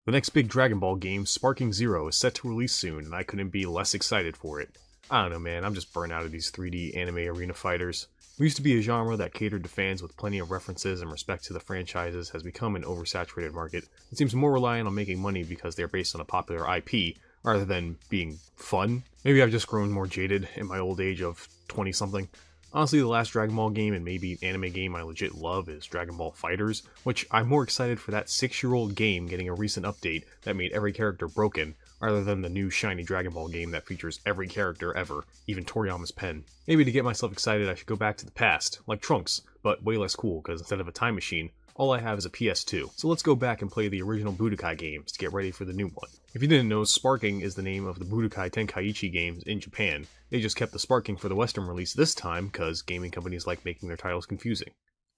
The next big Dragon Ball game, Sparking Zero, is set to release soon, and I couldn't be less excited for it. I don't know man, I'm just burnt out of these 3D anime arena fighters. What used to be a genre that catered to fans with plenty of references and respect to the franchises has become an oversaturated market. It seems more reliant on making money because they're based on a popular IP, rather than being fun. Maybe I've just grown more jaded in my old age of 20-something. Honestly, the last Dragon Ball game and maybe anime game I legit love is Dragon Ball FighterZ, which I'm more excited for that 6-year-old game getting a recent update that made every character broken, rather than the new shiny Dragon Ball game that features every character ever, even Toriyama's pen. Maybe to get myself excited I should go back to the past, like Trunks, but way less cool because instead of a time machine, all I have is a PS2. So let's go back and play the original Budokai games to get ready for the new one. If you didn't know, Sparking is the name of the Budokai tenkaichi games in Japan. They just kept the Sparking for the Western release this time because gaming companies like making their titles confusing.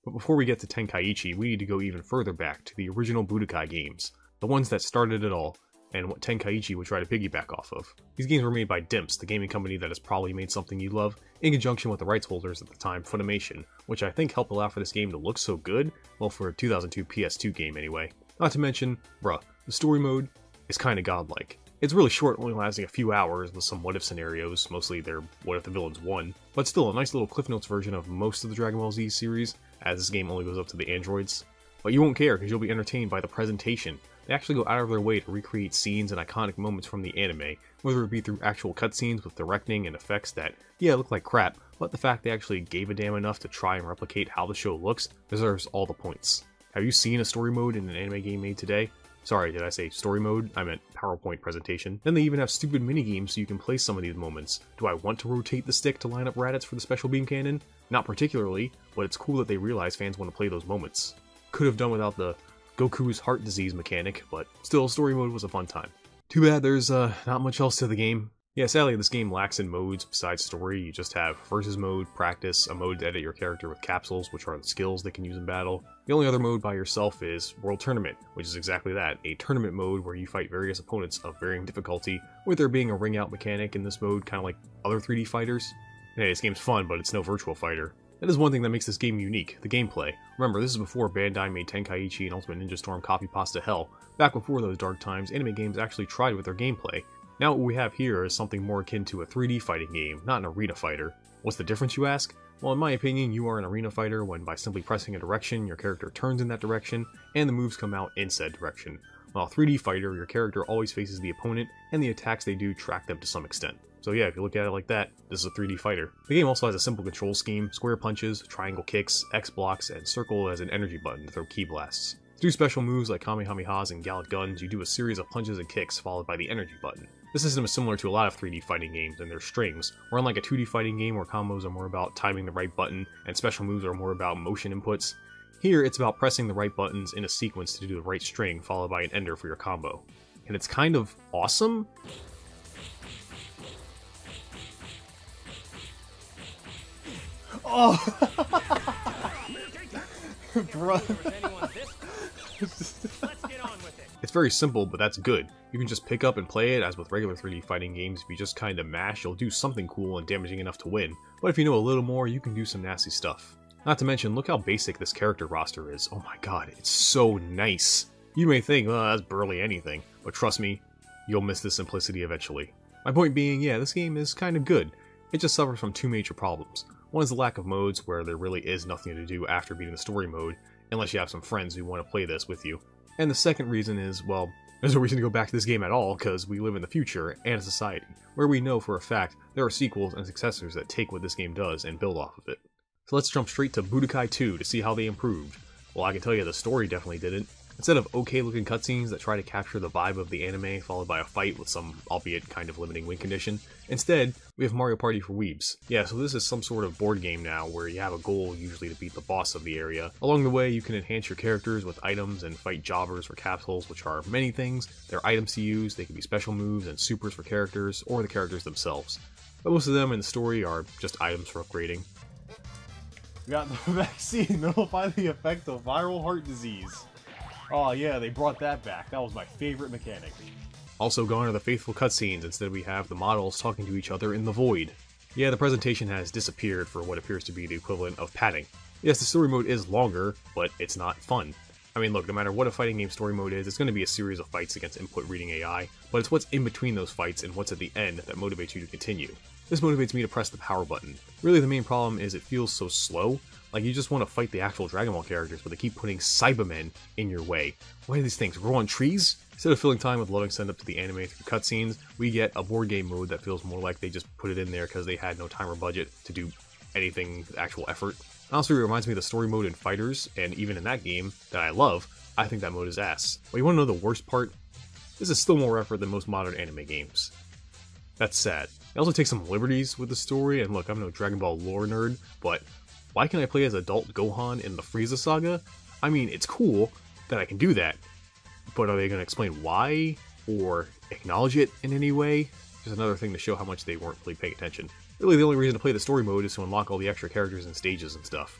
But before we get to tenkaichi, we need to go even further back to the original Budokai games, the ones that started it all, and what tenkaichi would try to piggyback off of. These games were made by Dimps, the gaming company that has probably made something you love, in conjunction with the rights holders at the time, Funimation, which I think helped allow for this game to look so good, well for a 2002 PS2 game anyway. Not to mention, bruh, the story mode is kinda godlike. It's really short, only lasting a few hours with some what-if scenarios, mostly they're what if the villains won, but still a nice little Cliff Notes version of most of the Dragon Ball Z series, as this game only goes up to the androids. But you won't care because you'll be entertained by the presentation. They actually go out of their way to recreate scenes and iconic moments from the anime, whether it be through actual cutscenes with directing and effects that, yeah, look like crap, but the fact they actually gave a damn enough to try and replicate how the show looks deserves all the points. Have you seen a story mode in an anime game made today? Sorry, did I say story mode? I meant PowerPoint presentation. Then they even have stupid minigames so you can play some of these moments. Do I want to rotate the stick to line up Raditz for the special beam cannon? Not particularly, but it's cool that they realize fans want to play those moments. Could have done without the Goku's heart disease mechanic, but still, story mode was a fun time. Too bad there's not much else to the game. Yeah, sadly this game lacks in modes besides story. You just have versus mode, practice, a mode to edit your character with capsules, which are the skills they can use in battle. The only other mode by yourself is World Tournament, which is exactly that, a tournament mode where you fight various opponents of varying difficulty, with there being a ring out mechanic in this mode, kind of like other 3D fighters. Hey, this game's fun, but it's no virtual fighter. That is one thing that makes this game unique, the gameplay. Remember, this is before Bandai made Tenkaichi and Ultimate Ninja Storm copy pasta hell. Back before those dark times, anime games actually tried with their gameplay. Now what we have here is something more akin to a 3D fighting game, not an arena fighter. What's the difference, you ask? Well, in my opinion, you are an arena fighter when by simply pressing a direction, your character turns in that direction, and the moves come out in said direction. While a 3D fighter, your character always faces the opponent, and the attacks they do track them to some extent. So yeah, if you look at it like that, this is a 3D fighter. The game also has a simple control scheme: square punches, triangle kicks, X blocks, and circle as an energy button to throw ki blasts. To do special moves like Kamehamehas and Gallic Guns, you do a series of punches and kicks followed by the energy button. This system is similar to a lot of 3D fighting games and their strings, where unlike a 2D fighting game where combos are more about timing the right button and special moves are more about motion inputs, here it's about pressing the right buttons in a sequence to do the right string followed by an ender for your combo. And it's kind of awesome. Oh! Bro. It's very simple, but that's good. You can just pick up and play it, as with regular 3D fighting games. If you just kinda mash, you'll do something cool and damaging enough to win. But if you know a little more, you can do some nasty stuff. Not to mention, look how basic this character roster is. Oh my god, it's so nice. You may think, well, that's barely anything, but trust me, you'll miss the simplicity eventually. My point being, yeah, this game is kinda good. It just suffers from two major problems. One is the lack of modes, where there really is nothing to do after beating the story mode, unless you have some friends who want to play this with you. And the second reason is, well, there's no reason to go back to this game at all, because we live in the future and a society, where we know for a fact there are sequels and successors that take what this game does and build off of it. So let's jump straight to Budokai 2 to see how they improved. Well, I can tell you the story definitely didn't. Instead of okay looking cutscenes that try to capture the vibe of the anime followed by a fight with some, albeit kind of limiting win condition, instead, we have Mario Party for weebs. Yeah, so this is some sort of board game now where you have a goal usually to beat the boss of the area. Along the way, you can enhance your characters with items and fight jobbers for capsules, which are many things. They're items to use, they can be special moves and supers for characters, or the characters themselves. But most of them in the story are just items for upgrading. We got the vaccine that'll fight the effect of viral heart disease. Oh yeah, they brought that back. That was my favorite mechanic. Also gone are the faithful cutscenes. Instead we have the models talking to each other in the void. Yeah, the presentation has disappeared for what appears to be the equivalent of padding. Yes, the story mode is longer, but it's not fun. I mean, look, no matter what a fighting game story mode is, it's going to be a series of fights against input reading AI, but it's what's in between those fights and what's at the end that motivates you to continue. This motivates me to press the power button. Really, the main problem is it feels so slow. Like, you just want to fight the actual Dragon Ball characters, but they keep putting Cybermen in your way. Why do these things grow on trees? Instead of filling time with loading send up to the anime through cutscenes, we get a board game mode that feels more like they just put it in there because they had no time or budget to do anything with actual effort. Honestly, it reminds me of the story mode in Fighters, and even in that game, that I love, I think that mode is ass. But you want to know the worst part? This is still more effort than most modern anime games. That's sad. They also take some liberties with the story, and look, I'm no Dragon Ball lore nerd, but why can I play as adult Gohan in the Frieza saga? I mean, it's cool that I can do that, but are they going to explain why, or acknowledge it in any way? Just another thing to show how much they weren't really paying attention. Really, the only reason to play the story mode is to unlock all the extra characters and stages and stuff.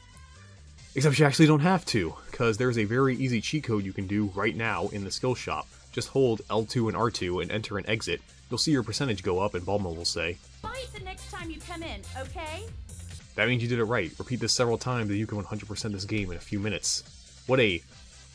Except you actually don't have to, because there's a very easy cheat code you can do right now in the skill shop. Just hold L2 and R2 and enter an exit. You'll see your percentage go up, and Bulma will say, "Buy it the next time you come in, okay?" That means you did it right. Repeat this several times and you can 100% this game in a few minutes. What a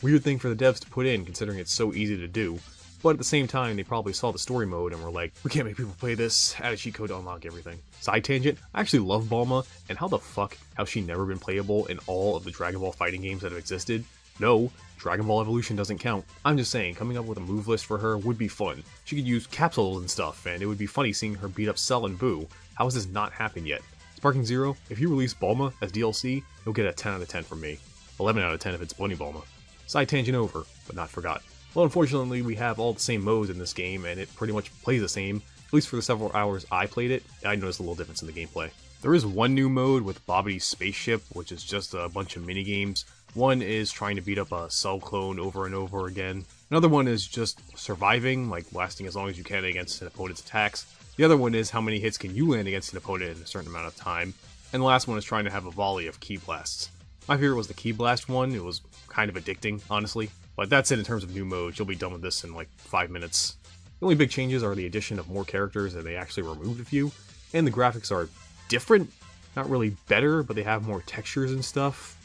weird thing for the devs to put in, considering it's so easy to do. But at the same time, they probably saw the story mode and were like, we can't make people play this, add a cheat code to unlock everything. Side tangent, I actually love Bulma, and how the fuck has she never been playable in all of the Dragon Ball fighting games that have existed? No, Dragon Ball Evolution doesn't count. I'm just saying, coming up with a move list for her would be fun. She could use capsules and stuff, and it would be funny seeing her beat up Cell and Boo. How has this not happened yet? Sparking Zero, if you release Bulma as DLC, you'll get a 10 out of 10 from me. 11 out of 10 if it's Bunny Bulma. Side tangent over, but not forgot. Well, unfortunately, we have all the same modes in this game, and it pretty much plays the same. At least for the several hours I played it, I noticed a little difference in the gameplay. There is one new mode with Babbidi's spaceship, which is just a bunch of minigames. One is trying to beat up a Cell clone over and over again. Another one is just surviving, like lasting as long as you can against an opponent's attacks. The other one is how many hits can you land against an opponent in a certain amount of time. And the last one is trying to have a volley of ki blasts. My favorite was the ki blast one. It was kind of addicting, honestly. But that's it in terms of new modes. You'll be done with this in like 5 minutes. The only big changes are the addition of more characters, and they actually removed a few. And the graphics are different. Not really better, but they have more textures and stuff.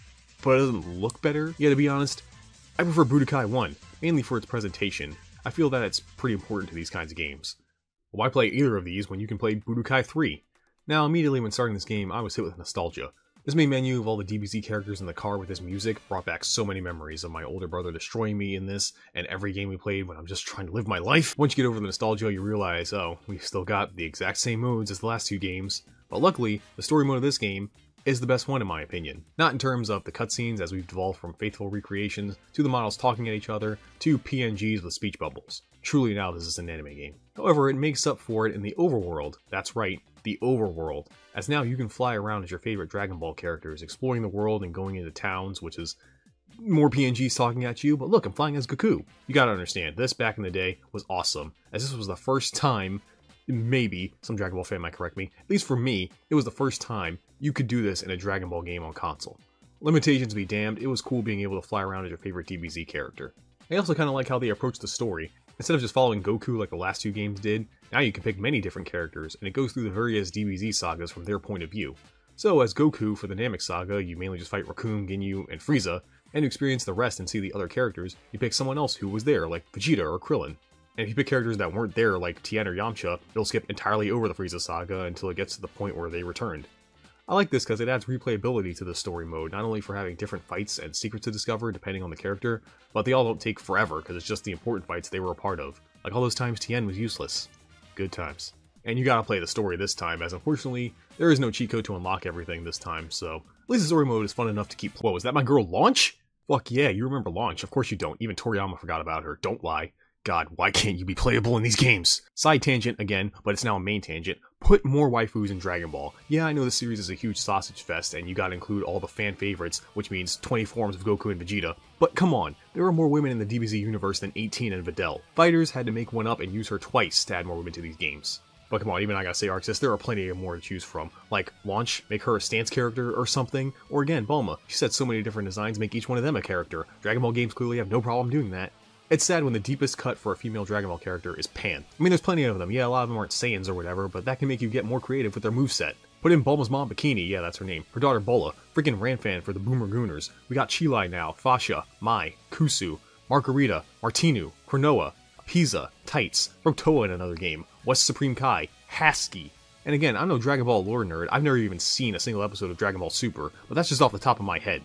But it doesn't look better. Yeah, to be honest, I prefer Budokai 1, mainly for its presentation. I feel that it's pretty important to these kinds of games. Why play either of these when you can play Budokai 3? Now, immediately when starting this game, I was hit with nostalgia. This main menu of all the DBZ characters in the car with this music brought back so many memories of my older brother destroying me in this, and every game we played when I'm just trying to live my life. Once you get over the nostalgia, you realize, oh, we've still got the exact same modes as the last two games. But luckily, the story mode of this game is the best one in my opinion. Not in terms of the cutscenes, as we've devolved from faithful recreations, to the models talking at each other, to PNGs with speech bubbles. Truly now this is an anime game. However, it makes up for it in the overworld. That's right, the overworld. As now you can fly around as your favorite Dragon Ball characters, exploring the world and going into towns, which is more PNGs talking at you, but look, I'm flying as Goku. You gotta understand, this back in the day was awesome, as this was the first time, maybe, some Dragon Ball fan might correct me, at least for me, it was the first time you could do this in a Dragon Ball game on console. Limitations be damned, it was cool being able to fly around as your favorite DBZ character. I also kinda like how they approach the story. Instead of just following Goku like the last two games did, now you can pick many different characters, and it goes through the various DBZ sagas from their point of view. So as Goku for the Namek saga, you mainly just fight Raccoon, Ginyu, and Frieza, and to experience the rest and see the other characters, you pick someone else who was there, like Vegeta or Krillin. And if you pick characters that weren't there, like Tien or Yamcha, you'll skip entirely over the Frieza saga until it gets to the point where they returned. I like this because it adds replayability to the story mode, not only for having different fights and secrets to discover depending on the character, but they all don't take forever because it's just the important fights they were a part of. Like all those times Tien was useless. Good times. And you gotta play the story this time, as unfortunately, there is no cheat code to unlock everything this time, so at least the story mode is fun enough to keep. Whoa, is that my girl Launch? Fuck yeah, you remember Launch. Of course you don't. Even Toriyama forgot about her. Don't lie. God, why can't you be playable in these games? Side tangent again, but it's now a main tangent. Put more waifus in Dragon Ball. Yeah, I know the series is a huge sausage fest, and you gotta include all the fan favorites, which means 20 forms of Goku and Vegeta. But come on, there are more women in the DBZ universe than 18 and Videl. Fighters had to make one up and use her twice to add more women to these games. But come on, even I gotta say, Arxis, there are plenty more to choose from. Like, Launch, make her a stance character or something, or again, Bulma. She said so many different designs, make each one of them a character. Dragon Ball games clearly have no problem doing that. It's sad when the deepest cut for a female Dragon Ball character is Pan. I mean, there's plenty of them. Yeah, a lot of them aren't Saiyans or whatever, but that can make you get more creative with their moveset. Put in Bulma's mom Bikini, yeah that's her name, her daughter Bola, freaking Ranfan for the Boomer Gooners. We got Chilai now, Fasha, Mai, Kusu, Margarita, Martinu, Cronoa, Pisa, Tights, Rotoa in another game, West Supreme Kai, Hasky. And again, I'm no Dragon Ball lore nerd, I've never even seen a single episode of Dragon Ball Super, but that's just off the top of my head.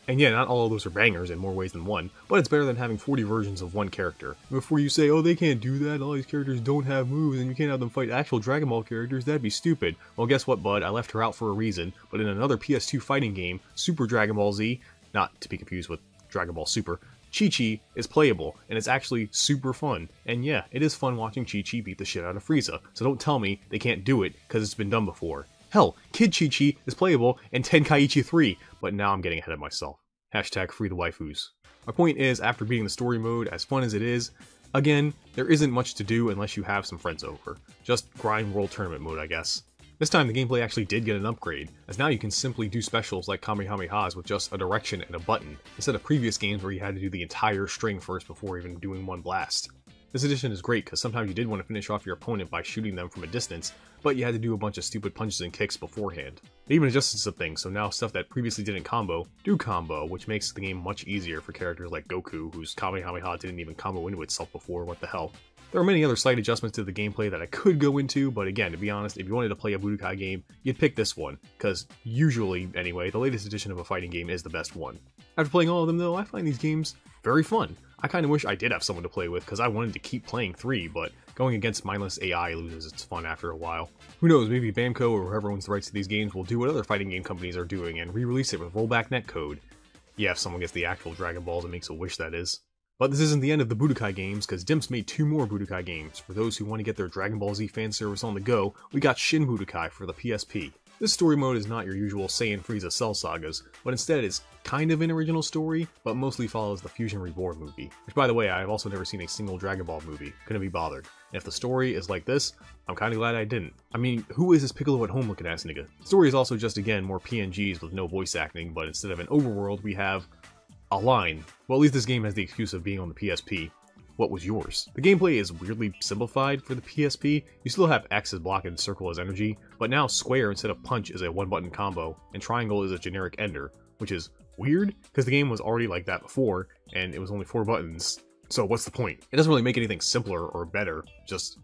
And yeah, not all of those are bangers in more ways than one, but it's better than having 40 versions of one character. Before you say, oh they can't do that, all these characters don't have moves and you can't have them fight actual Dragon Ball characters, that'd be stupid. Well guess what bud, I left her out for a reason, but in another PS2 fighting game, Super Dragon Ball Z, not to be confused with Dragon Ball Super, Chi-Chi is playable, and it's actually super fun. And yeah, it is fun watching Chi-Chi beat the shit out of Frieza, so don't tell me they can't do it, cause it's been done before. Hell, Kid Chi-Chi is playable in Tenkaichi 3, but now I'm getting ahead of myself. Hashtag free the waifus. My point is, after beating the story mode, as fun as it is, again, there isn't much to do unless you have some friends over. Just grind world tournament mode, I guess. This time the gameplay actually did get an upgrade, as now you can simply do specials like Kamehamehas with just a direction and a button, instead of previous games where you had to do the entire string first before even doing one blast. This edition is great because sometimes you did want to finish off your opponent by shooting them from a distance, but you had to do a bunch of stupid punches and kicks beforehand. They even adjusted some things, so now stuff that previously didn't combo, do combo, which makes the game much easier for characters like Goku, whose Kamehameha didn't even combo into itself before, what the hell. There are many other slight adjustments to the gameplay that I could go into, but again, to be honest, if you wanted to play a Budokai game, you'd pick this one, because usually, anyway, the latest edition of a fighting game is the best one. After playing all of them though, I find these games very fun. I kinda wish I did have someone to play with, because I wanted to keep playing 3, but going against mindless AI loses its fun after a while. Who knows, maybe Bamco or whoever owns the rights to these games will do what other fighting game companies are doing and re-release it with rollback netcode. Yeah, if someone gets the actual Dragon Balls and makes a wish, that is. But this isn't the end of the Budokai games, because Dimps made 2 more Budokai games. For those who want to get their Dragon Ball Z fan service on the go, we got Shin Budokai for the PSP. This story mode is not your usual Saiyan Frieza Cell sagas, but instead is kind of an original story, but mostly follows the Fusion Reborn movie. Which, by the way, I've also never seen a single Dragon Ball movie. Couldn't be bothered. And if the story is like this, I'm kinda glad I didn't. I mean, who is this Piccolo at home looking ass nigga? The story is also just, again, more PNGs with no voice acting, but instead of an overworld, we have a line. Well, at least this game has the excuse of being on the PSP. What was yours? The gameplay is weirdly simplified for the PSP. You still have X as block and circle as energy, but now square instead of punch is a 1-button combo, and triangle is a generic ender, which is weird, because the game was already like that before, and it was only 4 buttons, so what's the point? It doesn't really make anything simpler or better, just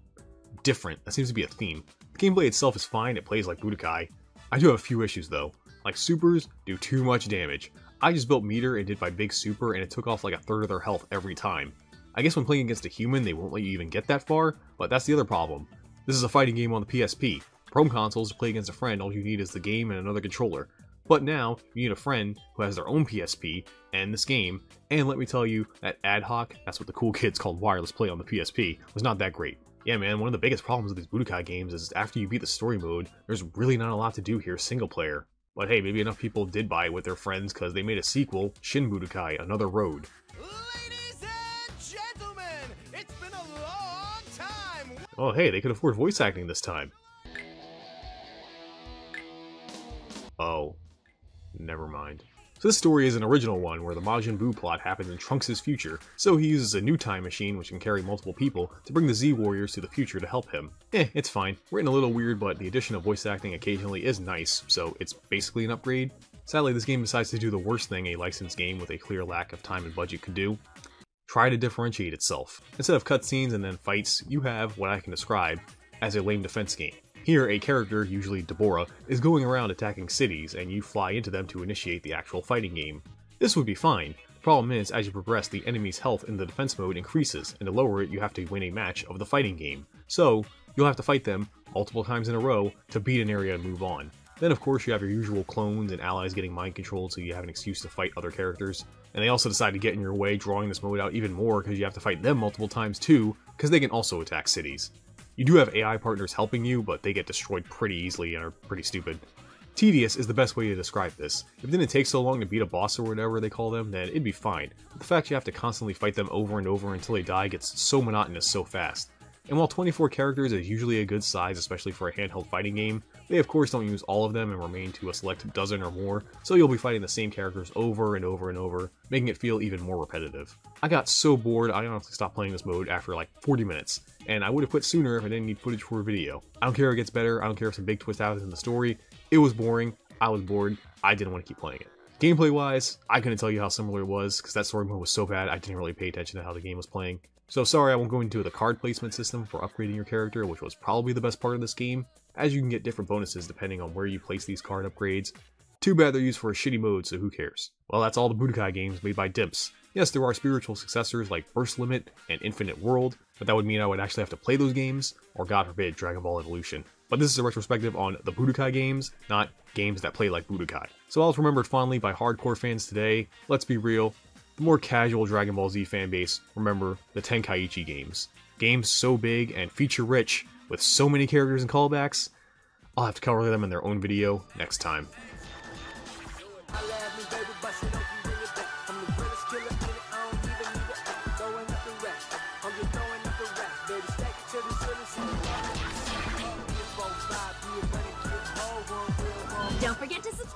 different. That seems to be a theme. The gameplay itself is fine, it plays like Budokai. I do have a few issues though. Like, supers do too much damage. I just built meter and did my big super, and it took off like 1/3 of their health every time. I guess when playing against a human, they won't let you even get that far, but that's the other problem. This is a fighting game on the PSP. For home consoles, to play against a friend, all you need is the game and another controller. But now, you need a friend who has their own PSP, and this game, and let me tell you, that ad hoc, that's what the cool kids called wireless play on the PSP, was not that great. Yeah man, one of the biggest problems with these Budokai games is after you beat the story mode, there's really not a lot to do here single player. But hey, maybe enough people did buy it with their friends because they made a sequel, Shin Budokai, Another Road. Ladies and gentlemen, it's been a long time! Oh hey, they could afford voice acting this time. Oh, never mind. So this story is an original one where the Majin Buu plot happens in Trunks' future, so he uses a new time machine which can carry multiple people to bring the Z Warriors to the future to help him. It's fine. Written a little weird, but the addition of voice acting occasionally is nice, so it's basically an upgrade. Sadly, this game decides to do the worst thing a licensed game with a clear lack of time and budget could do. Try to differentiate itself. Instead of cutscenes and then fights, you have what I can describe as a lame defense game. Here, a character, usually Deborah, is going around attacking cities, and you fly into them to initiate the actual fighting game. This would be fine. The problem is, as you progress, the enemy's health in the defense mode increases, and to lower it, you have to win a match of the fighting game. So, you'll have to fight them multiple times in a row to beat an area and move on. Then of course you have your usual clones and allies getting mind controlled so you have an excuse to fight other characters. And they also decide to get in your way, drawing this mode out even more because you have to fight them multiple times too, because they can also attack cities. You do have AI partners helping you, but they get destroyed pretty easily and are pretty stupid. Tedious is the best way to describe this. If it didn't take so long to beat a boss or whatever they call them, then it'd be fine. But the fact you have to constantly fight them over and over until they die gets so monotonous so fast. And while 24 characters is usually a good size, especially for a handheld fighting game, they of course don't use all of them and remain to a select dozen or more, so you'll be fighting the same characters over and over and over, making it feel even more repetitive. I got so bored I honestly stopped playing this mode after like 40 minutes, and I would have quit sooner if I didn't need footage for a video. I don't care if it gets better, I don't care if some big twist happens in the story, It was boring, I was bored, I didn't want to keep playing it. Gameplay wise, I couldn't tell you how similar it was, because that story mode was so bad I didn't really pay attention to how the game was playing. So sorry I won't go into the card placement system for upgrading your character, which was probably the best part of this game, as you can get different bonuses depending on where you place these card upgrades. Too bad they're used for a shitty mode, so who cares. Well, that's all the Budokai games made by Dimps. Yes, there are spiritual successors like Burst Limit and Infinite World, but that would mean I would actually have to play those games, or god forbid, Dragon Ball Evolution. But this is a retrospective on the Budokai games, not games that play like Budokai. So while it's remembered fondly by hardcore fans today, let's be real, the more casual Dragon Ball Z fanbase remember the tenkaichi games. Games so big and feature-rich, with so many characters and callbacks, I'll have to cover them in their own video next time. Don't forget to subscribe.